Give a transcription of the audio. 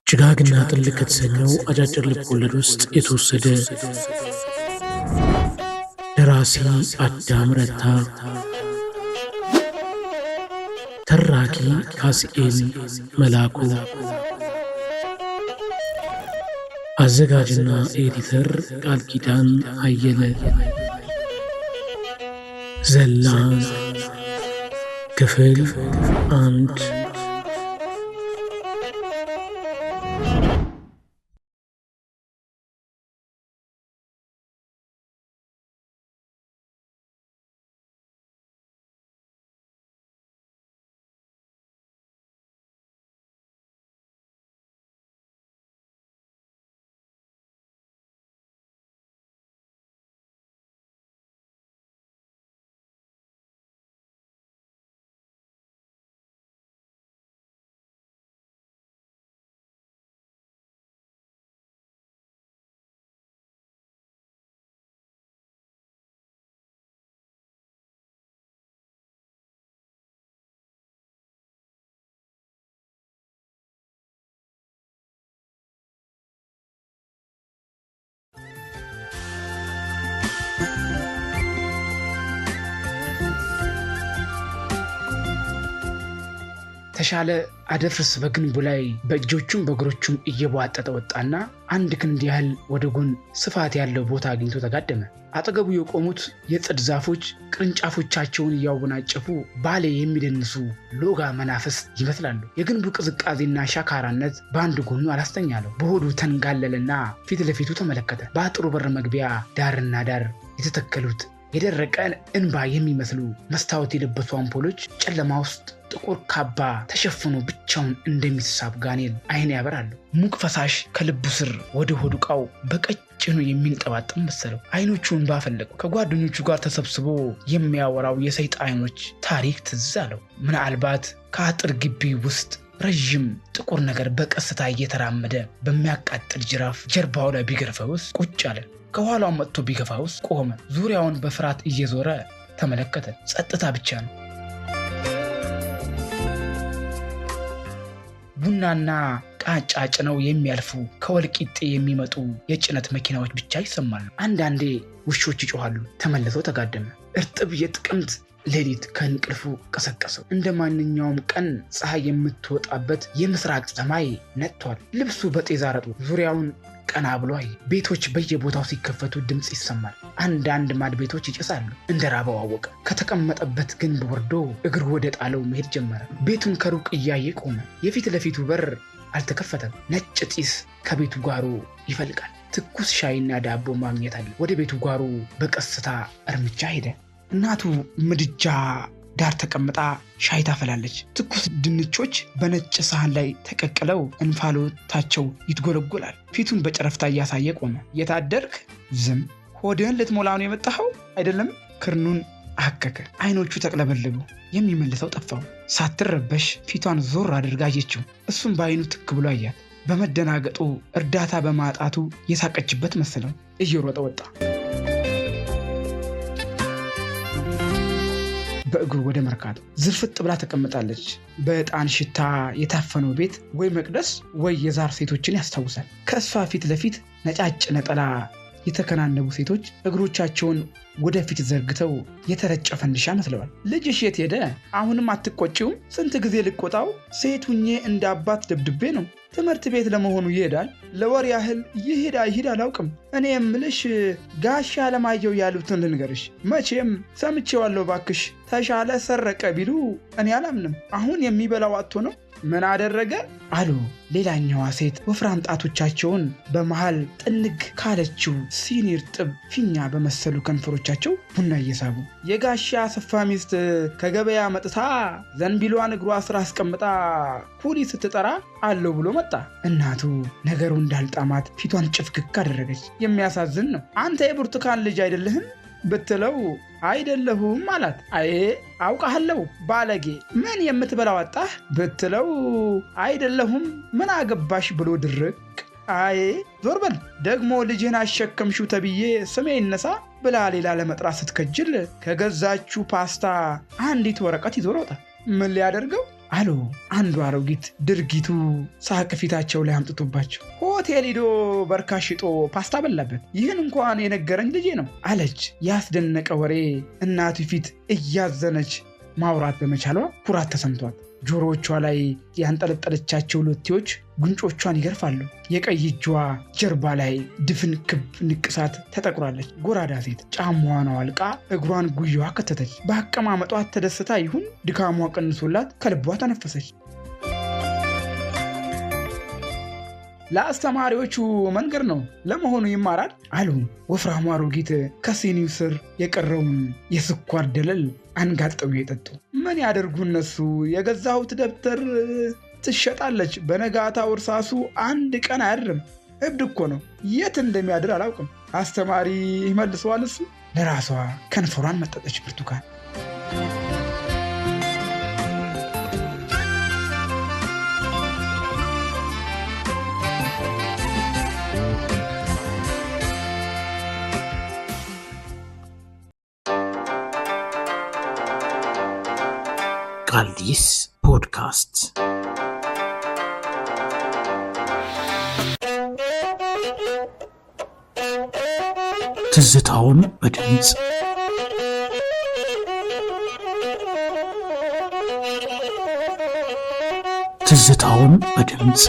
ጭጋግና ጥልቅ ከተሰኘው አጫጭር ልቦለድ ውስጥ የተወሰደ። ደራሲ አዳም ረታ፣ ተራኪ ፋሲኤል መላኩ፣ አዘጋጅና ኤዲተር ቃል ኪዳን አየለ። ዘላን ክፍል 1። ተሻለ አደፍርስ በግንቡ ላይ በእጆቹም በእግሮቹም እየቧጠጠ ወጣና አንድ ክንድ ያህል ወደ ጎን ስፋት ያለው ቦታ አግኝቶ ተጋደመ። አጠገቡ የቆሙት የጽድ ዛፎች ቅርንጫፎቻቸውን እያወናጨፉ ባሌ የሚደንሱ ሎጋ መናፍስት ይመስላሉ። የግንቡ ቅዝቃዜና ሻካራነት በአንድ ጎኑ አላስተኛለው። በሆዱ ተንጋለለና ፊት ለፊቱ ተመለከተ። በአጥሩ በር መግቢያ ዳርና ዳር የተተከሉት የደረቀ እንባ የሚመስሉ መስታወት የለበሱ አምፖሎች ጨለማ ውስጥ ጥቁር ካባ ተሸፍኖ ብቻውን እንደሚሳብ ጋኔል አይን ያበራሉ። ሙቅ ፈሳሽ ከልቡ ስር ወደ ሆዱ ዕቃው በቀጭኑ የሚንጠባጠም መሰለው። አይኖቹ እንባ ፈለቁ። ከጓደኞቹ ጋር ተሰብስቦ የሚያወራው የሰይጣኖች ታሪክ ትዝ አለው። ምናልባት ከአጥር ግቢ ውስጥ ረዥም ጥቁር ነገር በቀስታ እየተራመደ በሚያቃጥል ጅራፍ ጀርባው ላይ ቢገርፈውስ ቁጭ አለ። ከኋላው መጥቶ ቢገፋውስ ቆመ። ዙሪያውን በፍርሃት እየዞረ ተመለከተ። ጸጥታ ብቻ ነው። ቡናና ቃጫ ጭነው የሚያልፉ ከወልቂጤ የሚመጡ የጭነት መኪናዎች ብቻ ይሰማሉ። አንዳንዴ ውሾች ይጮኻሉ። ተመልሰው ተጋደመ። እርጥብ የጥቅምት ሌሊት ከእንቅልፉ ቀሰቀሰው። እንደ ማንኛውም ቀን ፀሐይ የምትወጣበት የምስራቅ ሰማይ ነጥቷል። ልብሱ በጤዛ ረጥቦ ዙሪያውን ቀና ብሎ አየ። ቤቶች በየቦታው ሲከፈቱ ድምፅ ይሰማል። አንዳንድ ማድ ቤቶች ይጨሳሉ። እንደ ራበው አወቀ። ከተቀመጠበት ግንብ ወርዶ እግሩ ወደ ጣለው መሄድ ጀመረ። ቤቱን ከሩቅ እያየ ቆመ። የፊት ለፊቱ በር አልተከፈተም። ነጭ ጢስ ከቤቱ ጓሮ ይፈልቃል። ትኩስ ሻይና ዳቦ ማግኘት አለ። ወደ ቤቱ ጓሮ በቀስታ እርምጃ ሄደ። እናቱ ምድጃ ዳር ተቀምጣ ሻይ ታፈላለች። ትኩስ ድንቾች በነጭ ሳህን ላይ ተቀቅለው እንፋሎታቸው ይትጎለጎላል። ፊቱን በጨረፍታ እያሳየ ቆመ። የታደርክ ዝም። ሆድህን ልትሞላ ነው የመጣኸው አይደለም? ክርኑን አከከ። አይኖቹ ተቅለበለቡ። የሚመልሰው ጠፋው። ሳትረበሽ ፊቷን ዞር አድርጋ አየችው። እሱም በአይኑ ትክ ብሎ አያት። በመደናገጡ እርዳታ በማጣቱ የሳቀችበት መሰለው። እየሮጠ ወጣ። በእግሩ ወደ መርካቶ ዝርፍጥ ብላ ተቀምጣለች። በዕጣን ሽታ የታፈነው ቤት ወይ መቅደስ ወይ የዛር ሴቶችን ያስታውሳል። ከእሷ ፊት ለፊት ነጫጭ ነጠላ የተከናነቡ ሴቶች እግሮቻቸውን ወደፊት ዘርግተው የተረጨ ፈንድሻ መስለዋል። ልጅሽ የት ሄደ? አሁንም አትቆጪውም? ስንት ጊዜ ልቆጣው? ሴት ሁኜ እንደ አባት ደብድቤ ነው። ትምህርት ቤት ለመሆኑ ይሄዳል? ለወር ያህል ይሄድ አይሄድ አላውቅም። እኔ የምልሽ ጋሻ አለማየሁ ያሉትን ልንገርሽ። መቼም ሰምቼዋለሁ። ባክሽ ተሻለ ሰረቀ ቢሉ እኔ አላምንም። አሁን የሚበላው አጥቶ ነው። ምን አደረገ አሉ ሌላኛዋ ሴት ወፍራም ጣቶቻቸውን በመሃል ጥንግ ካለችው ሲኒ እርጥብ ፊኛ በመሰሉ ከንፈሮቻቸው ቡና እየሳቡ። የጋሻ አሰፋ ሚስት ከገበያ መጥታ ዘንቢሏን እግሯ ስራ አስቀምጣ ኩሊ ስትጠራ አለው ብሎ መጣ። እናቱ ነገሩ እንዳልጣማት ፊቷን ጭፍግግ አደረገች። የሚያሳዝን ነው። አንተ የብርቱካን ልጅ አይደለህም ብትለው አይደለሁም አላት። አይ አውቃለሁ ባለጌ፣ ምን የምትበላው አጣህ ብትለው አይደለሁም ምን አገባሽ ብሎ ድርቅ። አይ ዞር በል ደግሞ ልጅህን አሸከምሽው ተብዬ ስሜ ይነሳ ብላ ሌላ ለመጥራት ስትከጅል ከገዛችሁ ፓስታ አንዲት ወረቀት ይዞ ሮጠ። ምን ሊያደርገው? አሉ አንዱ አሮጊት ድርጊቱ ሳቅ ፊታቸው ላይ አምጥቶባቸው። ሆቴል ሂዶ በርካሽ ሽጦ ፓስታ በላበት። ይህን እንኳን የነገረኝ ልጄ ነው አለች ያስደነቀ ወሬ እናቱ ፊት እያዘነች ማውራት በመቻሏ ኩራት ተሰምቷት። ጆሮቿ ላይ ያንጠለጠለቻቸው ሎቴዎች ጉንጮቿን ይገርፋሉ። የቀይ እጇ ጀርባ ላይ ድፍን ክብ ንቅሳት ተጠቁራለች። ጎራዳ ሴት ጫማዋን አውልቃ እግሯን ጉያዋ ከተተች። በአቀማመጧ ተደስታ ይሁን ድካሟ ቀንሶላት ከልቧ ተነፈሰች። ለአስተማሪዎቹ መንገር ነው፣ ለመሆኑ ይማራል አሉ ወፍራሙ አሮጊት ከሲኒው ስር የቀረውን የስኳር ደለል አንጋጠው የጠጡ። ምን ያደርጉ እነሱ፣ የገዛሁት ደብተር ትሸጣለች፣ በነጋታው እርሳሱ አንድ ቀን አያድርም። እብድ እኮ ነው፣ የት እንደሚያድር አላውቅም። አስተማሪ ይመልሰዋል እሱ። ለራሷ ከንፈሯን መጠጠች ብርቱካን። ቃልዲስ ፖድካስት ትዝታውን በድምፅ ትዝታውን በድምፅ